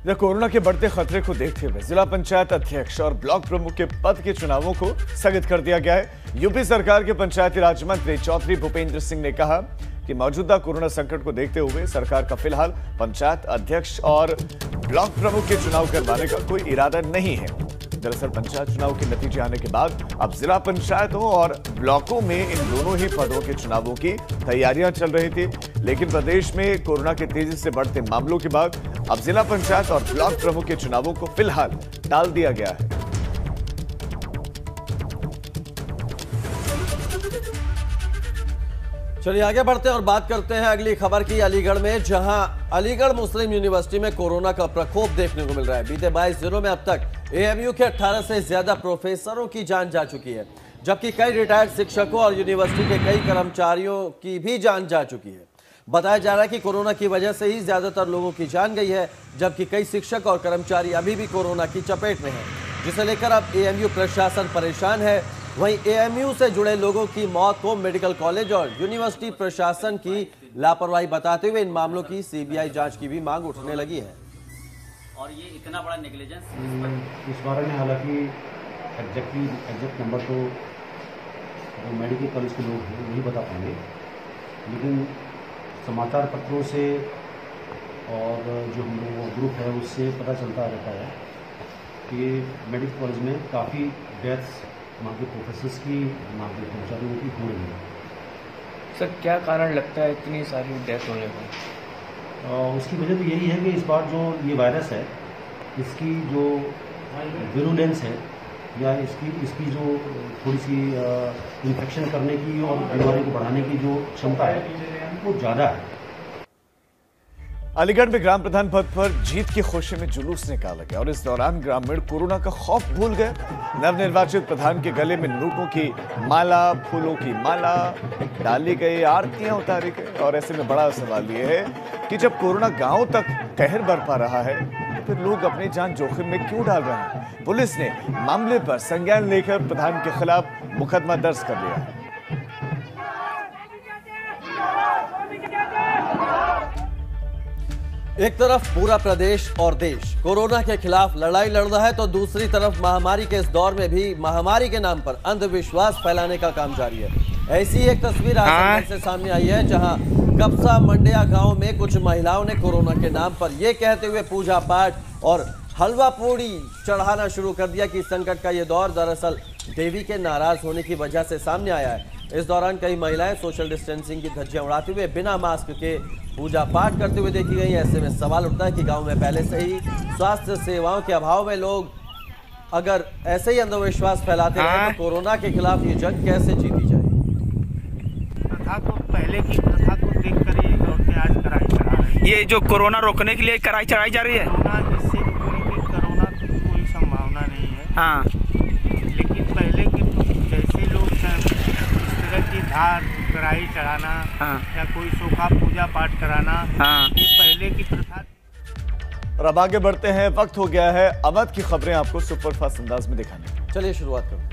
Corona के बढ़ते खतरे को देखते हुए जिला पंचायत अध्यक्ष और ब्लॉक प्रमुख के पद के चुनावों को स्थगित कर दिया गया है। यूपी सरकार के पंचायती राज मंत्री चौधरी भूपेंद्र सिंह ने कहा कि मौजूदा कोरोना संकट को देखते हुए सरकार का फिलहाल पंचायत अध्यक्ष और ब्लॉक प्रमुख के चुनाव करवाने का कोई इरादा नहीं है। दरअसल पंचायत चुनाव के नतीजे आने के बाद अब जिला पंचायतों और ब्लॉकों में इन दोनों ही पदों के चुनावों की तैयारियां चल रही थी, लेकिन प्रदेश में कोरोना के तेजी से बढ़ते मामलों के बाद अब जिला पंचायत और ब्लॉक प्रमुख के चुनावों को फिलहाल टाल दिया गया है। चलिए आगे बढ़ते हैं और बात करते हैं अगली खबर की अलीगढ़ में, जहां अलीगढ़ मुस्लिम यूनिवर्सिटी में कोरोना का प्रकोप देखने को मिल रहा है। बीते 22 दिनों में अब तक एएमयू के 18 से ज्यादा प्रोफेसरों की जान जा चुकी है, जबकि कई रिटायर्ड शिक्षकों और यूनिवर्सिटी के कई कर्मचारियों की भी जान जा चुकी है। बताया जा रहा है कि कोरोना की वजह से ही ज्यादातर लोगों की जान गई है, जबकि कई शिक्षक और कर्मचारी अभी भी कोरोना की चपेट में हैं, जिसे लेकर अब एएमयू प्रशासन परेशान है। वहीं एएमयू से जुड़े लोगों की मौत को मेडिकल कॉलेज और यूनिवर्सिटी प्रशासन की लापरवाही बताते हुए इन मामलों की सीबीआई जांच की भी मांग उठने लगी है। और ये इतना बड़ा नेग्लिजेंस इस बारे में हालांकि एग्जैक्ट नंबर तो जो मेडिकल कॉलेज के लोग हैं नहीं बता पाएंगे, लेकिन समाचार पत्रों से और जो हम लोग ग्रुप है उससे पता चलता रहता है कि मेडिकल कॉलेज में काफ़ी डेथ्स वहाँ के प्रोफेसर्स की, वहाँ के कर्मचारियों की हो रही है। सर क्या कारण लगता है इतनी सारी डेथ होने का? उसकी वजह तो यही है कि इस बार जो ये वायरस है इसकी जो विरुलेंस है या इसकी जो थोड़ी सी इन्फेक्शन करने की और बीमारी को बढ़ाने की जो क्षमता है वो ज़्यादा है। अलीगढ़ में ग्राम प्रधान पद पर जीत की खुशी में जुलूस निकाला गया और इस दौरान ग्रामीण कोरोना का खौफ भूल गए। नवनिर्वाचित प्रधान के गले में नोटों की माला, फूलों की माला डाली गई, आरतियां उतारी गई। और ऐसे में बड़ा सवाल यह है कि जब कोरोना गांव तक कहर बरपा रहा है तो फिर लोग अपनी जान जोखिम में क्यों डाल रहे हैं? पुलिस ने मामले पर संज्ञान लेकर प्रधान के खिलाफ मुकदमा दर्ज कर लिया है। एक तरफ पूरा प्रदेश और देश कोरोना के खिलाफ लड़ाई लड़ रहा है, तो दूसरी तरफ महामारी के इस दौर में भी महामारी के नाम पर अंधविश्वास फैलाने का काम जारी है। ऐसी एक तस्वीर आज से सामने आई है, जहां कपसा मंडिया गांव में कुछ महिलाओं ने कोरोना के नाम पर यह कहते हुए पूजा पाठ और हलवा पूड़ी चढ़ाना शुरू कर दिया कि संकट का यह दौर दरअसल देवी के नाराज होने की वजह से सामने आया है। इस दौरान कई महिलाएं सोशल डिस्टेंसिंग की धज्जियां उड़ाते हुए बिना मास्क के पूजा पाठ करते हुए देखी गई। ऐसे में सवाल उठता है कि गांव में पहले से ही स्वास्थ्य सेवाओं के अभाव में लोग अगर ऐसे ही अंधविश्वास फैलाते रहे तो कोरोना के खिलाफ ये जंग कैसे जीती जाएगी? प्रथा को पहले की प्रथा को देखकर ये औरतें आज कड़ाई चढ़ा रही है। ये जो कोरोना रोकने के लिए कड़ाई चढ़ाई जा रही है, कोरोना की कोई संभावना नहीं है। हाँ, लेकिन पहले के जैसे लोग इस तरह की धार कड़ाई चढ़ाना, हाँ, या कोई सूखा पूजा पाठ कराना, हाँ, ये पहले की प्रथा। और अब आगे बढ़ते हैं, वक्त हो गया है अवध की खबरें आपको सुपरफास्ट अंदाज में दिखाने। चलिए शुरुआत करते हैं।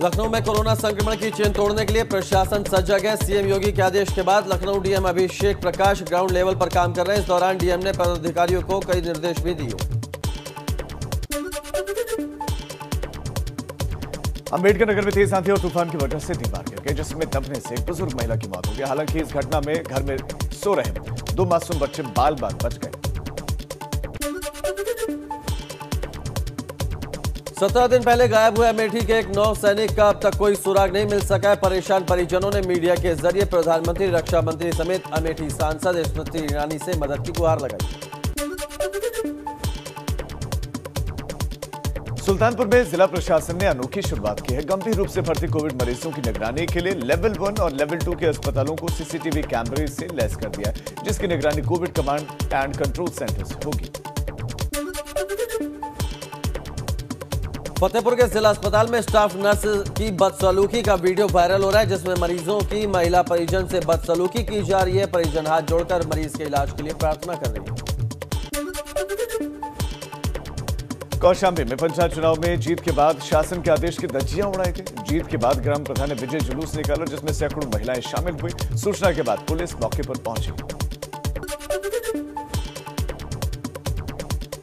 लखनऊ में कोरोना संक्रमण की चेन तोड़ने के लिए प्रशासन सजग है। सीएम योगी के आदेश के बाद Lucknow DM Abhishek Prakash ground level पर काम कर रहे हैं। इस दौरान डीएम ने पदाधिकारियों को कई निर्देश भी दिए। अम्बेडकर नगर में तेज आंधी और तूफान की वजह से दीवार गिर गई, जिसमें दबने से एक बुजुर्ग महिला की मौत हो गई। हालांकि इस घटना में घर में सो रहे 2 मासूम बच्चे बाल बाल बच गए। 17 दिन पहले गायब हुए अमेठी के एक नौ सैनिक का अब तक कोई सुराग नहीं मिल सका है। परेशान परिजनों ने मीडिया के जरिए प्रधानमंत्री, रक्षा मंत्री समेत अमेठी सांसद स्मृति ईरानी से मदद की गुहार लगाई। सुल्तानपुर में जिला प्रशासन ने अनोखी शुरुआत की है। गंभीर रूप से भर्ती कोविड मरीजों की निगरानी के लिए लेवल 1 और लेवल 2 के अस्पतालों को सीसीटीवी कैमरे से लैस कर दिया है, जिसकी निगरानी Covid command and control centre से होगी। फतेहपुर के जिला अस्पताल में स्टाफ नर्स की बदसलूकी का वीडियो वायरल हो रहा है, जिसमें मरीजों की महिला परिजन से बदसलूकी की जा रही है। परिजन हाथ जोड़कर मरीज के इलाज के लिए प्रार्थना कर रही है। कौशाम्बी में पंचायत चुनाव में जीत के बाद शासन के आदेश की धज्जियां उड़ाई गई। जीत के बाद ग्राम प्रधान ने विजय जुलूस निकाला, जिसमें सैकड़ों महिलाएं शामिल हुई। सूचना के बाद पुलिस मौके पर पहुंची।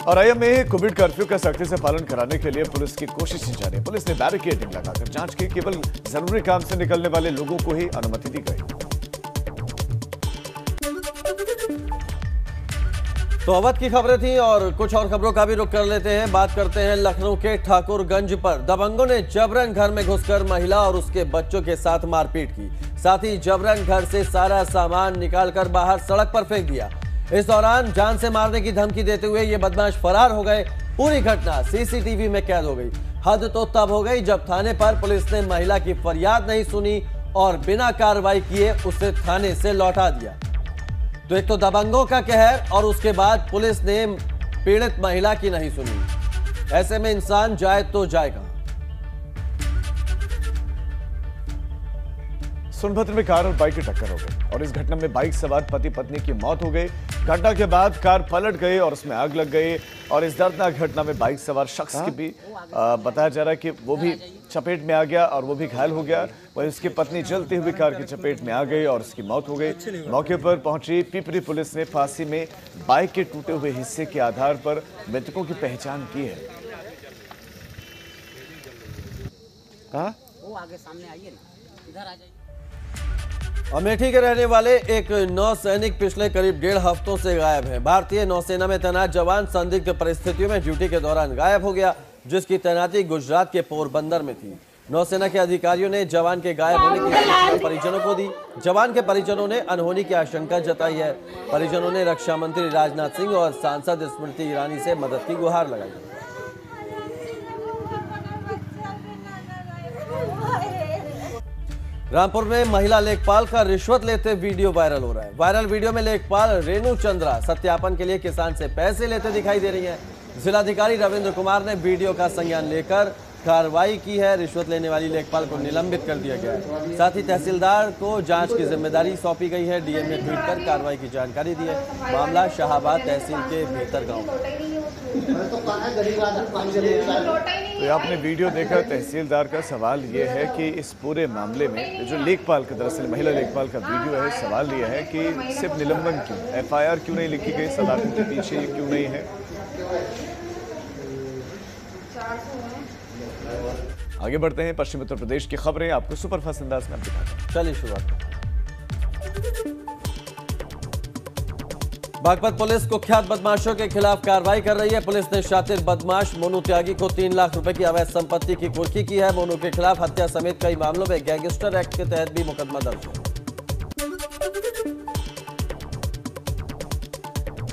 और आया में कोविड कर्फ्यू का सख्ती से पालन कराने के लिए पुलिस की कोशिश की जा रही है। पुलिस ने बैरिकेडिंग लगाकर जांच की, केवल जरूरी काम से निकलने वाले लोगों को ही अनुमति दी गई। तो अवध की खबरें थी और कुछ और खबरों का भी रुख कर लेते हैं। बात करते हैं लखनऊ के ठाकुरगंज पर। दबंगों ने जबरन घर में घुसकर महिला और उसके बच्चों के साथ मारपीट की, साथ ही जबरन घर से सारा सामान निकालकर बाहर सड़क पर फेंक दिया। इस दौरान जान से मारने की धमकी देते हुए ये बदमाश फरार हो गए। पूरी घटना सीसीटीवी में कैद हो गई। हद तो तब हो गई जब थाने पर पुलिस ने महिला की फरियाद नहीं सुनी और बिना कार्रवाई किए उसे थाने से लौटा दिया। तो एक तो दबंगों का कहर और उसके बाद पुलिस ने पीड़ित महिला की नहीं सुनी। ऐसे में इंसान जाए तो जाए कहां। सोनभद्र में कार और बाइक की टक्कर हो गई और इस घटना में बाइक सवार पति पत्नी की मौत हो गई। घटना के बाद कार पलट गई और उसमें आग लग गई और इस दर्दनाक घटना में बाइक सवार शख्स की भी बताया जा रहा है कि वो भी चपेट में आ गया और वो भी घायल हो गया। वहीं उसकी पत्नी जलती हुई कार की चपेट में आ गई और उसकी मौत हो गई। मौके पर पहुंची पिपरी पुलिस ने फांसी में बाइक के टूटे हुए हिस्से के आधार पर मृतकों की पहचान की है। वो आगे सामने आइए ना, इधर आ जाइए। अमेठी के रहने वाले एक नौसैनिक पिछले करीब 1.5 हफ्तों से गायब है। भारतीय नौसेना में तैनात जवान संदिग्ध परिस्थितियों में ड्यूटी के दौरान गायब हो गया, जिसकी तैनाती गुजरात के पोरबंदर में थी। नौसेना के अधिकारियों ने जवान के गायब होने की सूचना परिजनों को दी। जवान के परिजनों ने अनहोनी की आशंका जताई है। परिजनों ने रक्षा मंत्री राजनाथ सिंह और सांसद स्मृति ईरानी से मदद की गुहार लगाई। रामपुर में महिला लेखपाल का रिश्वत लेते वीडियो वायरल हो रहा है। वायरल वीडियो में लेखपाल रेणु चंद्रा सत्यापन के लिए किसान से पैसे लेते दिखाई दे रही हैं। जिलाधिकारी रविंद्र कुमार ने वीडियो का संज्ञान लेकर कार्रवाई की है। रिश्वत लेने वाली लेखपाल को निलंबित कर दिया गया है। साथ ही तहसीलदार को जांच की जिम्मेदारी सौंपी गई है। डीएम ने ट्वीट कर कार्रवाई की जानकारी दी है। मामला शाहाबाद तहसील के भीतर गांव तो आपने वीडियो देखा। तहसीलदार का सवाल ये है कि इस पूरे मामले में जो लेखपाल का, दरअसल महिला लेखपाल का वीडियो है, सवाल ये है कि सिर्फ निलंबन क्यों, एफआईआर क्यों नहीं लिखी गई, सदाकत के पीछे ये क्यों नहीं है। आगे बढ़ते हैं। पश्चिम उत्तर प्रदेश की खबरें आपको सुपरफास्ट अंदाज में दिखाते हैं। चलिए शुरुआत। बागपत पुलिस कुख्यात बदमाशों के खिलाफ कार्रवाई कर रही है। पुलिस ने शातिर बदमाश मोनू त्यागी को 3 लाख रुपए की अवैध संपत्ति की कुर्की की है। मोनू के खिलाफ हत्या समेत कई मामलों में गैंगस्टर एक्ट के तहत भी मुकदमा दर्ज है।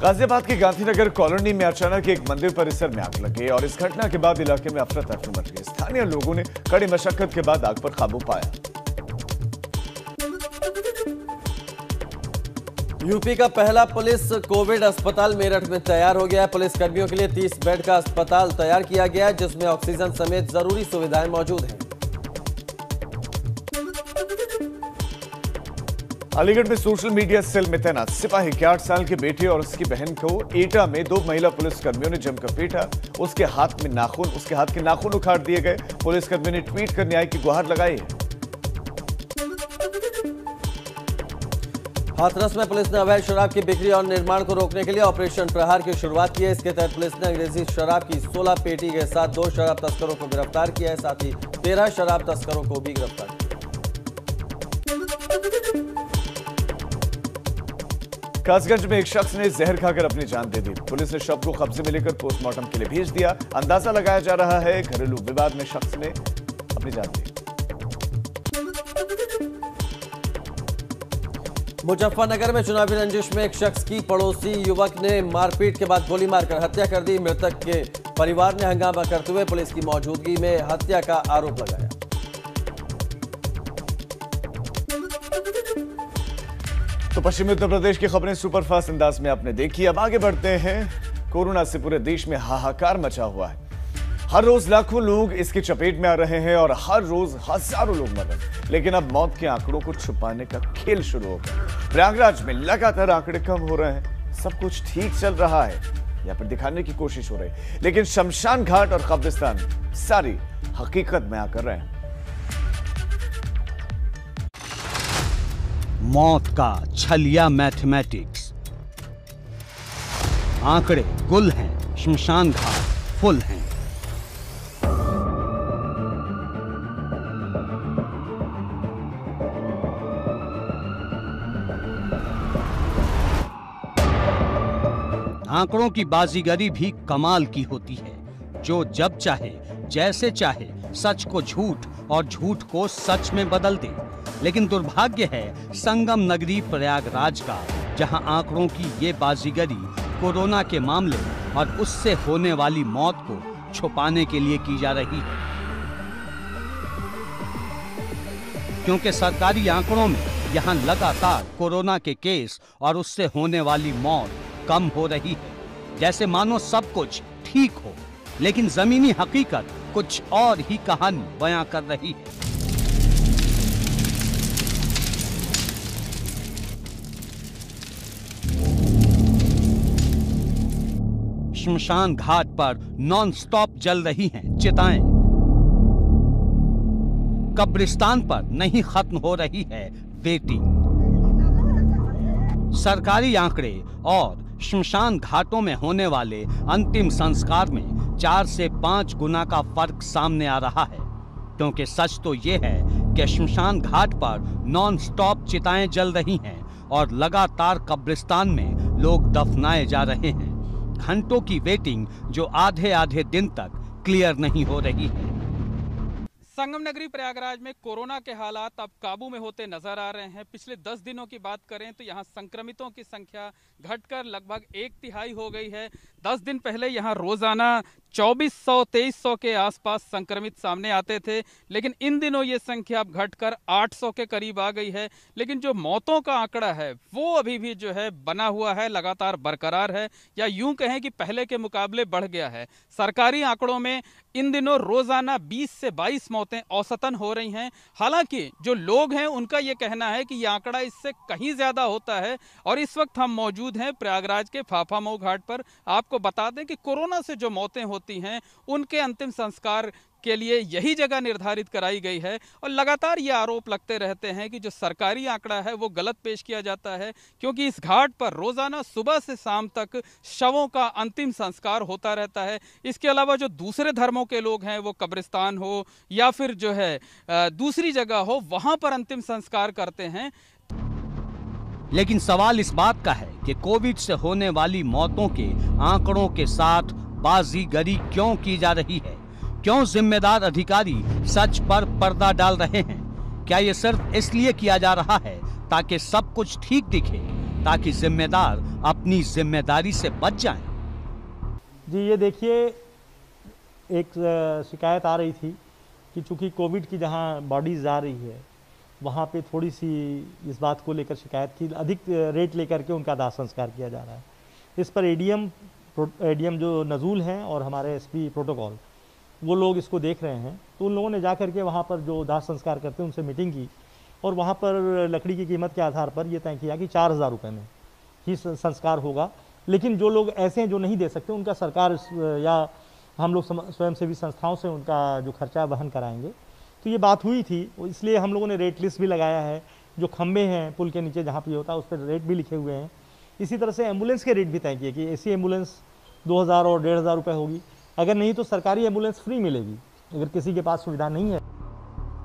गाजियाबाद की गांधीनगर कॉलोनी में अचानक एक मंदिर परिसर में आग लग गई और इस घटना के बाद इलाके में अफरा तफरी मच गई। स्थानीय लोगों ने कड़ी मशक्कत के बाद आग पर काबू पाया। यूपी का पहला पुलिस कोविड अस्पताल मेरठ में तैयार हो गया है। पुलिस कर्मियों के लिए 30 बेड का अस्पताल तैयार किया गया है, जिसमें ऑक्सीजन समेत जरूरी सुविधाएं मौजूद हैं। अलीगढ़ में सोशल मीडिया सेल में तैनात सिपाही के 8 साल के बेटे और उसकी बहन को एटा में 2 महिला पुलिसकर्मियों ने जमकर पीटा। उसके हाथ के नाखून उखाड़ दिए गए। पुलिसकर्मियों ने ट्वीट कर न्याय की गुहार लगाई है। हाथरस में पुलिस ने अवैध शराब की बिक्री और निर्माण को रोकने के लिए ऑपरेशन प्रहार की शुरुआत की है। इसके तहत पुलिस ने अंग्रेजी शराब की 16 पेटी के साथ 2 शराब तस्करों को गिरफ्तार किया है। साथ ही 13 शराब तस्करों को भी गिरफ्तार किया। कासगंज में एक शख्स ने जहर खाकर अपनी जान दे दी। पुलिस ने शव को कब्जे में लेकर पोस्टमार्टम के लिए भेज दिया। अंदाजा लगाया जा रहा है घरेलू विवाद में शख्स ने अपनी जान दी। मुजफ्फरनगर में चुनावी रंजिश में एक शख्स की पड़ोसी युवक ने मारपीट के बाद गोली मारकर हत्या कर दी। मृतक के परिवार ने हंगामा करते हुए पुलिस की मौजूदगी में हत्या का आरोप लगाया। तो पश्चिमी उत्तर प्रदेश की खबरें सुपरफास्ट अंदाज में आपने देखी। अब आगे बढ़ते हैं। कोरोना से पूरे देश में हाहाकार मचा हुआ है। हर रोज लाखों लोग इसकी चपेट में आ रहे हैं और हर रोज हजारों लोग मर रहे हैं। लेकिन अब मौत के आंकड़ों को छुपाने का खेल शुरू हो गया। प्रयागराज में लगातार आंकड़े कम हो रहे हैं। सब कुछ ठीक चल रहा है या फिर दिखाने की कोशिश हो रही है, लेकिन शमशान घाट और कब्रिस्तान सारी हकीकत बयां कर रहे हैं। मौत का छलिया मैथमेटिक्स। आंकड़े गुल हैं, शमशान घाट फुल हैं। आंकड़ों की बाजीगरी भी कमाल की होती है, जो जब चाहे जैसे चाहे सच को झूठ और झूठ को सच में बदल दे। लेकिन दुर्भाग्य है संगम नगरी प्रयागराज का, जहां आंकड़ों की ये बाजीगरी कोरोना के मामले और उससे होने वाली मौत को छुपाने के लिए की जा रही है, क्योंकि सरकारी आंकड़ों में यहां लगातार कोरोना के केस और उससे होने वाली मौत कम हो रही है, जैसे मानो सब कुछ ठीक हो, लेकिन जमीनी हकीकत कुछ और ही कहानी बयां कर रही है। शमशान घाट पर नॉन स्टॉप जल रही हैं चिताएं। कब्रिस्तान पर नहीं खत्म हो रही है वेटिंग। सरकारी आंकड़े और शमशान घाटों में होने वाले अंतिम संस्कार में 4 से 5 गुना का फर्क सामने आ रहा है, क्योंकि सच तो ये है कि शमशान घाट पर नॉन स्टॉप चिताएं जल रही हैं और लगातार कब्रिस्तान में लोग दफनाए जा रहे हैं। घंटों की वेटिंग जो आधे आधे दिन तक क्लियर नहीं हो रही है। संगम नगरी प्रयागराज में कोरोना के हालात अब काबू में होते नजर आ रहे हैं। पिछले 10 दिनों की बात करें तो यहां संक्रमितों की संख्या घटकर लगभग 1/3 हो गई है। 10 दिन पहले यहां रोजाना 2400-2300 के आसपास संक्रमित सामने आते थे, लेकिन इन दिनों ये संख्या अब घटकर 800 के करीब आ गई है। लेकिन जो मौतों का आंकड़ा है वो अभी भी जो है बना हुआ है, लगातार बरकरार है, या यूं कहें कि पहले के मुकाबले बढ़ गया है। सरकारी आंकड़ों में इन दिनों रोजाना 20 से 22 मौतें औसतन हो रही हैं। हालांकि जो लोग हैं उनका ये कहना है कि यह आंकड़ा इससे कहीं ज्यादा होता है। और इस वक्त हम मौजूद हैं प्रयागराज के फाफामऊ घाट पर। आपको बता दें कि कोरोना से जो मौतें होती हैं उनके अंतिम संस्कार के लिए यही जगह निर्धारित कराई गई है। और लगातार ये आरोप लगते रहते हैं कि जो सरकारी आंकड़ा है वो गलत पेश किया जाता है, क्योंकि इस घाट पर रोजाना सुबह से शाम तक शवों का अंतिम संस्कार होता रहता है। इसके अलावा जो दूसरे धर्मों के लोग हैं, वो कब्रिस्तान हो या फिर जो है दूसरी जगह हो, वहां पर अंतिम संस्कार करते हैं। लेकिन सवाल इस बात का है कि कोविड से होने वाली मौतों के आंकड़ों के साथ बाजीगरी क्यों की जा रही है? क्यों जिम्मेदार अधिकारी सच पर पर्दा डाल रहे हैं? क्या ये सिर्फ इसलिए किया जा रहा है ताकि सब कुछ ठीक दिखे, ताकि जिम्मेदार अपनी जिम्मेदारी से बच जाएं? जी, ये देखिए, एक शिकायत आ रही थी कि चूंकि कोविड की जहां बॉडीज जा रही है वहां पे थोड़ी सी इस बात को लेकर शिकायत की, अधिक रेट लेकर के उनका दाह संस्कार किया जा रहा है। इस पर एडीएम जो नजूल हैं और हमारे एसपी प्रोटोकॉल, वो लोग इसको देख रहे हैं। तो उन लोगों ने जा करके वहाँ पर जो दाह संस्कार करते हैं उनसे मीटिंग की और वहाँ पर लकड़ी की कीमत के आधार पर ये तय किया कि 4000 रुपये में ही संस्कार होगा। लेकिन जो लोग ऐसे हैं जो नहीं दे सकते, उनका सरकार या हम लोग स्वयंसेवी संस्थाओं से उनका जो खर्चा वहन कराएंगे। तो ये बात हुई थी, इसलिए हम लोगों ने रेट लिस्ट भी लगाया है। जो खंबे हैं पुल के नीचे जहाँ पे होता है उस पर रेट भी लिखे हुए हैं। इसी तरह से एम्बुलेंस के रेट भी तय किए कि ऐसी एम्बुलेंस 2000 और 1500 रुपये होगी, अगर नहीं तो सरकारी एम्बुलेंस फ्री मिलेगी अगर किसी के पास सुविधा नहीं है।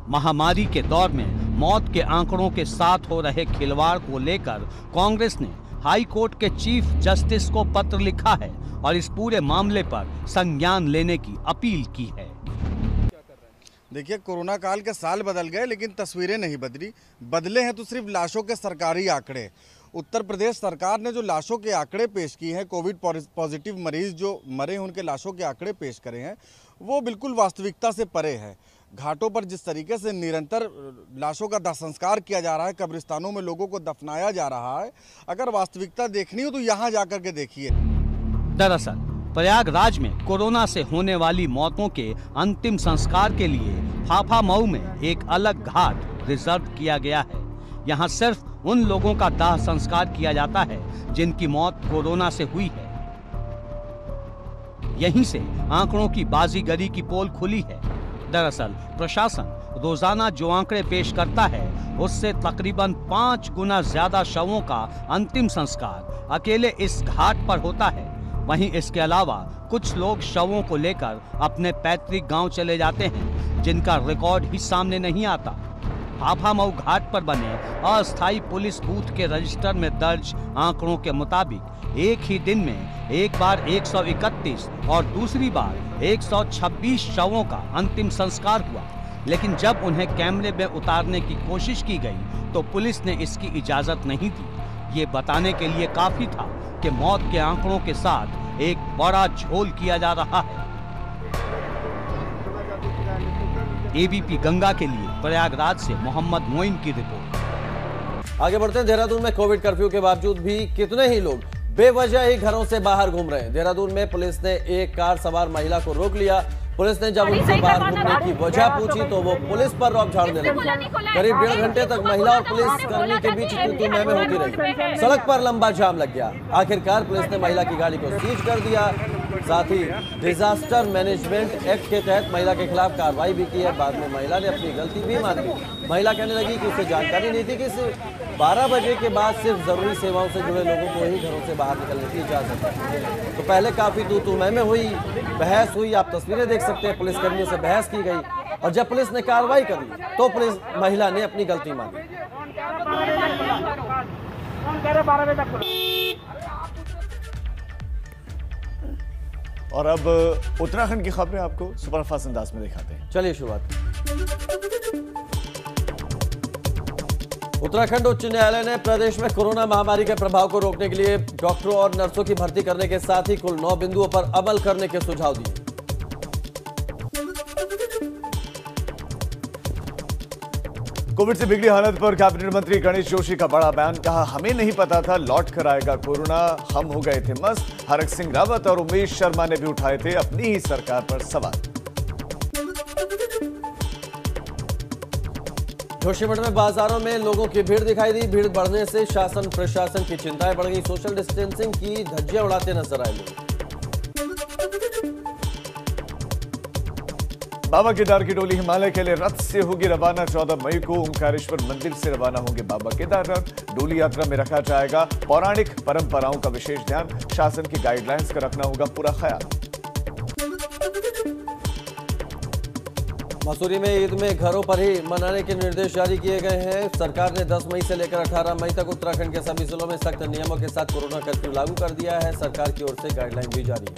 महामारी के दौर में मौत के आंकड़ों के साथ हो रहे खिलवाड़ को लेकर कांग्रेस ने हाई कोर्ट के चीफ जस्टिस को पत्र लिखा है और इस पूरे मामले पर संज्ञान लेने की अपील की है। देखिए, कोरोना काल के साल बदल गए लेकिन तस्वीरें नहीं बदले हैं तो सिर्फ लाशों के सरकारी आंकड़े। उत्तर प्रदेश सरकार ने जो लाशों के आंकड़े पेश किए हैं, कोविड पॉजिटिव मरीज जो मरे हैं उनके लाशों के आंकड़े पेश करे हैं, वो बिल्कुल वास्तविकता से परे है। घाटों पर जिस तरीके से निरंतर लाशों का दाह संस्कार किया जा रहा है, कब्रिस्तानों में लोगों को दफनाया जा रहा है, अगर वास्तविकता देखनी हो तो यहाँ जाकर के देखिए। दरअसल प्रयागराज में कोरोना से होने वाली मौतों के अंतिम संस्कार के लिए फाफामऊ में एक अलग घाट रिजर्व किया गया है। यहाँ सिर्फ उन लोगों का दाह संस्कार किया जाता है जिनकी मौत कोरोना से हुई है। यहीं से आंकड़ों की बाजीगरी की पोल खुली है। दरअसल प्रशासन रोजाना जो आंकड़े पेश करता है उससे तकरीबन 5 गुना ज्यादा शवों का अंतिम संस्कार अकेले इस घाट पर होता है। वहीं इसके अलावा कुछ लोग शवों को लेकर अपने पैतृक गांव चले जाते हैं, जिनका रिकॉर्ड ही सामने नहीं आता। फाफामऊ घाट पर बने अस्थायी पुलिस बूथ के रजिस्टर में दर्ज आंकड़ों के मुताबिक एक ही दिन में एक बार 131 और दूसरी बार 126 शवों का अंतिम संस्कार हुआ, लेकिन जब उन्हें कैमरे में उतारने की कोशिश की गई तो पुलिस ने इसकी इजाजत नहीं दी। ये बताने के लिए काफी था कि मौत के आंकड़ों के साथ एक बड़ा झोल किया जा रहा है। एबीपी गंगा के लिए प्रयागराज से मोहम्मद मोइन की रिपोर्ट। आगे बढ़ते हैं। देहरादून में कोविड कर्फ्यू के बावजूद भी कितने ही लोग बेवजह ही घरों से बाहर घूम रहे हैं। देहरादून में पुलिस ने एक कार सवार महिला को रोक लिया। पुलिस ने जब उनसे बाहर घूमने की वजह पूछी तो वो पुलिस पर रौब झाड़ने लगी। करीब 1.5 घंटे तक महिला और पुलिस कर्मी के बीच तू-तू मैं होती रही। सड़क पर लंबा जाम लग गया। आखिरकार पुलिस ने महिला की गाड़ी को सीज कर दिया। साथ ही डिजास्टर मैनेजमेंट एक्ट के तहत महिला के खिलाफ कार्रवाई भी की है। बाद में महिला ने अपनी गलती भी मान ली। महिला कहने लगी कि उसे जानकारी नहीं थी कि 12 बजे के बाद सिर्फ जरूरी सेवाओं से जुड़े लोगों को ही घरों से बाहर निकलने की इजाजत है। तो पहले काफी तू-तू मैं हुई, बहस हुई। आप तस्वीरें देख सकते हैं, पुलिस कर्मियों से बहस की गई और जब पुलिस ने कार्रवाई कर ली तो पुलिस महिला ने अपनी गलती मानी। और अब उत्तराखंड की खबरें आपको सुपरफास्ट अंदाज में दिखाते हैं। चलिए शुरुआत। उत्तराखंड उच्च न्यायालय ने प्रदेश में कोरोना महामारी के प्रभाव को रोकने के लिए डॉक्टरों और नर्सों की भर्ती करने के साथ ही कुल 9 बिंदुओं पर अमल करने के सुझाव दिए। कोविड से बिगड़ी हालत पर कैबिनेट मंत्री गणेश जोशी का बड़ा बयान। कहा, हमें नहीं पता था लौट कर आएगा कोरोना, हम हो गए थे मस्त। हरक सिंह रावत और उमेश शर्मा ने भी उठाए थे अपनी ही सरकार पर सवाल। जोशीमठ में बाजारों में लोगों की भीड़ दिखाई दी। भीड़ बढ़ने से शासन प्रशासन की चिंताएं बढ़ गई। सोशल डिस्टेंसिंग की धज्जियां उड़ाते नजर आए लोग। बाबा केदार की डोली हिमालय के लिए रथ से होगी रवाना। 14 मई को ओंकारेश्वर मंदिर से रवाना होंगे बाबा केदारनाथ। डोली यात्रा में रखा जाएगा पौराणिक परंपराओं का विशेष ध्यान। शासन की गाइडलाइंस का रखना होगा पूरा ख्याल। मसूरी में ईद में घरों पर ही मनाने के निर्देश जारी किए गए हैं। सरकार ने 10 मई से लेकर 18 मई तक उत्तराखंड के सभी जिलों में सख्त नियमों के साथ कोरोना कर्फ्यू लागू कर दिया है। सरकार की ओर से गाइडलाइन भी जारी है।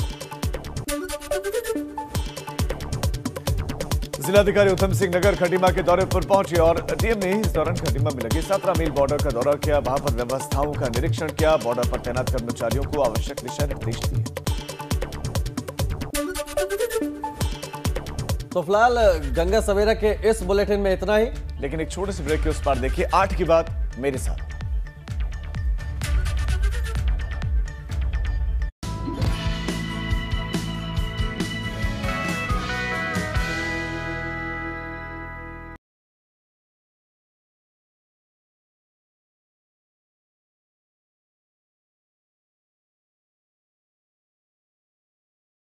जिलाधिकारी उत्तम सिंह नगर खटीमा के दौरे पर पहुंचे और डीएम ने इस दौरान खटीमा में लगे 17 मील बॉर्डर का दौरा किया। वहां पर व्यवस्थाओं का निरीक्षण किया। बॉर्डर पर तैनात कर्मचारियों को आवश्यक दिशा निर्देश दिए। तो फिलहाल गंगा सवेरा के इस बुलेटिन में इतना ही, लेकिन एक छोटे से ब्रेक के उस पार देखिए 8 की बात मेरे साथ।